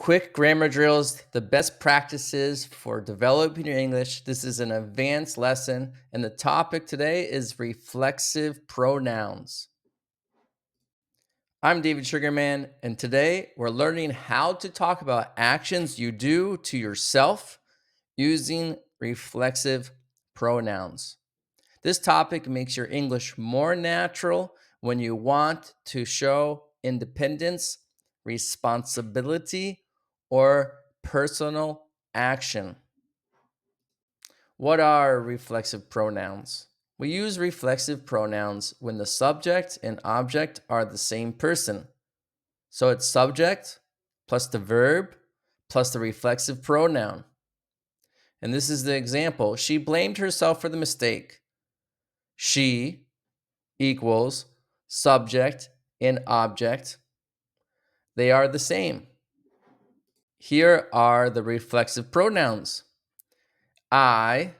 Quick grammar drills, the best practices for developing your English. This is an advanced lesson, and the topic today is reflexive pronouns. I'm David Sugarman, and today we're learning how to talk about actions you do to yourself using reflexive pronouns. This topic makes your English more natural when you want to show independence, responsibility, or personal action. What are reflexive pronouns? We use reflexive pronouns when the subject and object are the same person. So it's subject plus the verb plus the reflexive pronoun. And this is the example. She blamed herself for the mistake. She equals subject and object. They are the same. Here are the reflexive pronouns. I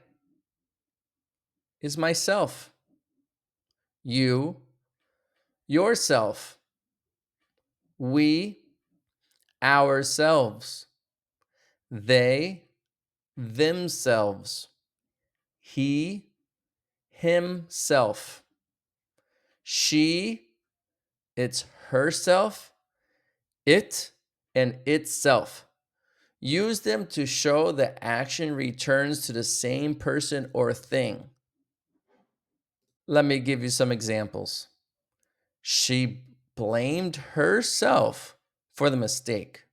is myself. You, yourself. We, ourselves. They, themselves. He, himself. She, it's herself. It and itself. Use them to show the action returns to the same person or thing. Let me give you some examples. She blamed herself for the mistake.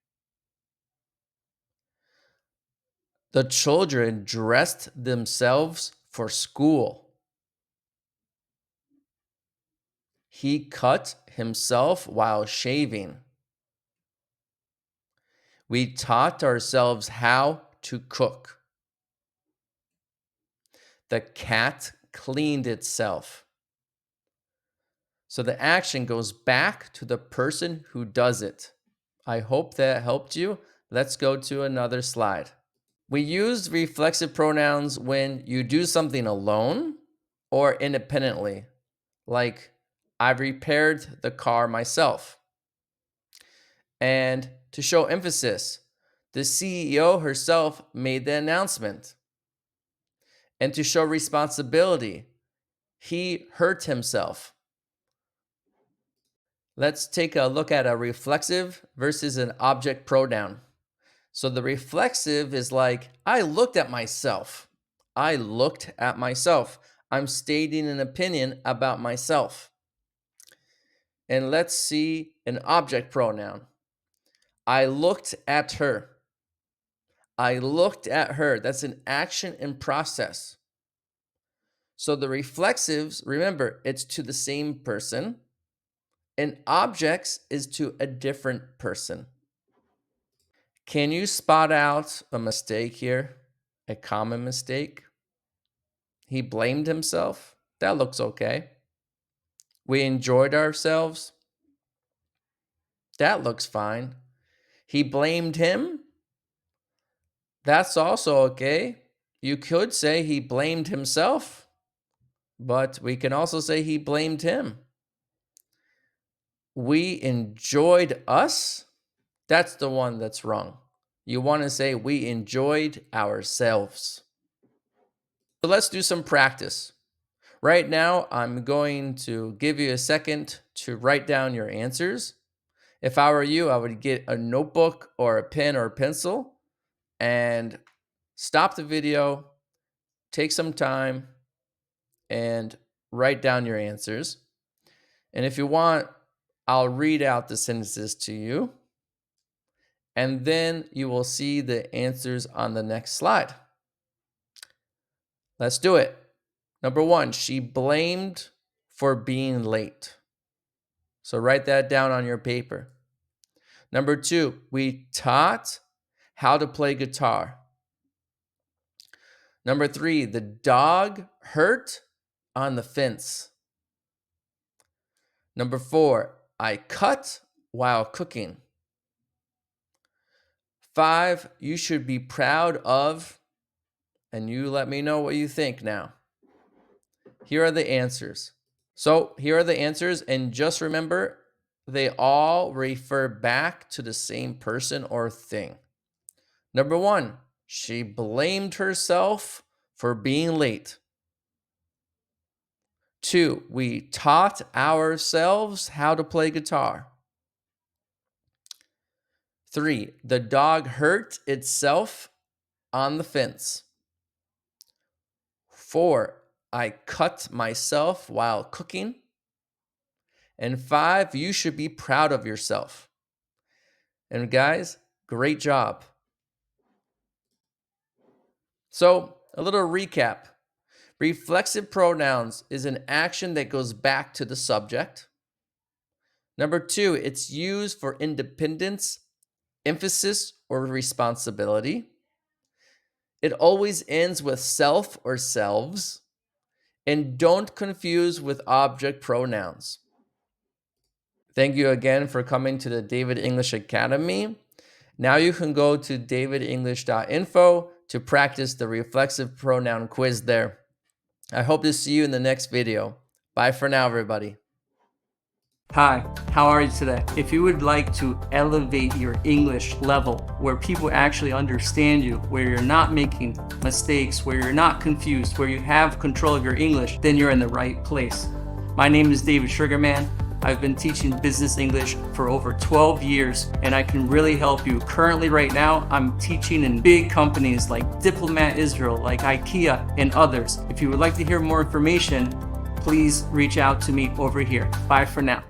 The children dressed themselves for school. He cut himself while shaving. We taught ourselves how to cook. The cat cleaned itself. So the action goes back to the person who does it. I hope that helped you. Let's go to another slide. We use reflexive pronouns when you do something alone or independently, like I repaired the car myself. And to show emphasis, the CEO herself made the announcement. And to show responsibility, he hurt himself. Let's take a look at a reflexive versus an object pronoun. So the reflexive is like, I looked at myself. I looked at myself. I'm stating an opinion about myself. And let's see an object pronoun. I looked at her. I looked at her. That's an action in process. So the reflexives, remember, it's to the same person, and objects is to a different person. Can you spot out a mistake here? A common mistake? He blamed himself. That looks okay. We enjoyed ourselves. That looks fine. He blamed him. That's also okay. You could say he blamed himself, but we can also say he blamed him. We enjoyed us. That's the one that's wrong. You want to say we enjoyed ourselves. So let's do some practice. Right now, I'm going to give you a second to write down your answers. If I were you, I would get a notebook or a pen or a pencil and stop the video, take some time, and write down your answers. And if you want, I'll read out the sentences to you, and then you will see the answers on the next slide. Let's do it. Number one, she blamed for being late. So write that down on your paper. Number two, we taught how to play guitar. Number three, the dog hurt on the fence. Number four, I cut while cooking. 5, you should be proud of, and you let me know what you think now. Here are the answers. So here are the answers, and just remember, They all refer back to the same person or thing. Number one, she blamed herself for being late. 2, we taught ourselves how to play guitar. 3, the dog hurt itself on the fence. 4, I cut myself while cooking. And 5, you should be proud of yourself. And guys, great job. So, a little recap. Reflexive pronouns is an action that goes back to the subject. Number 2, it's used for independence, emphasis, or responsibility. It always ends with self or selves. And don't confuse with object pronouns. Thank you again for coming to the David English Academy. Now you can go to davidenglish.info to practice the reflexive pronoun quiz there. I hope to see you in the next video. Bye for now, everybody. Hi, how are you today? If you would like to elevate your English level, where people actually understand you, where you're not making mistakes, where you're not confused, where you have control of your English, then you're in the right place. My name is David Sugarman. I've been teaching business English for over 12 years, and I can really help you. Currently, right now, I'm teaching in big companies like Diplomat Israel, like IKEA, and others. If you would like to hear more information, please reach out to me over here. Bye for now.